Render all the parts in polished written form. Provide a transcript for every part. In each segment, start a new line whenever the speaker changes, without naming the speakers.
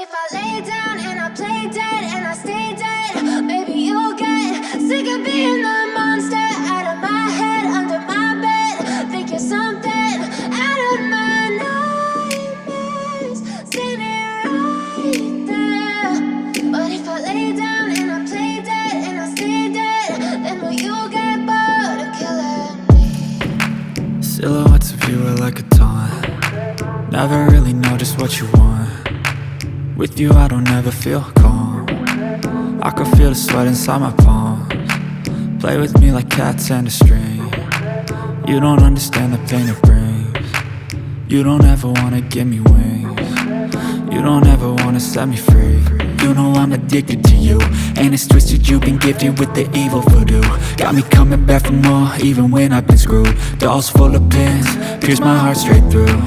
if I lay down and I play dead and I stay dead, maybe you'll get sick of being the monster out of my head, under my bed. Think you're something out of my nightmares, standing right there. But if I lay down and I play dead and I stay dead, then will you get bored of killing me?
Silhouettes of you are like a taunt. Never really know just what you want. With you I don't ever feel calm. I can feel the sweat inside my palms. Play with me like cats and a string. You don't understand the pain it brings. You don't ever wanna give me wings. You don't ever wanna set me free. You know I'm addicted to you, and it's twisted, you've been gifted with the evil voodoo. Got me coming back for more, even when I've been screwed. Dolls full of pins, pierce my heart straight through.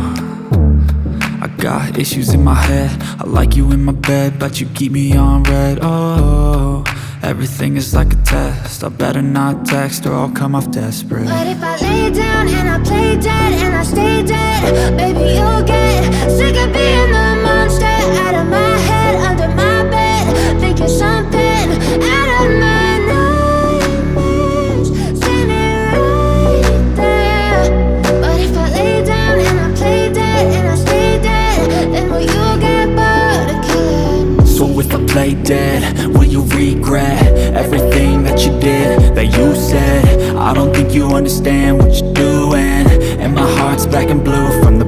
I got issues in my head, I like you in my bed, but you keep me on red. Oh, everything is like a test, I better not text or I'll come off desperate.
But if I lay down and I play dead and I stay dead, baby you'll get sick of being the monster out of my head, under my bed. Think you're something out of my nightmares, standing right there. But if I lay down and I play dead and I stay dead, then will you get bored of killing me?
So if I play dead, will you regret everything that you did, that you said? I don't think you understand what you're doing, and my heart's black and blue from the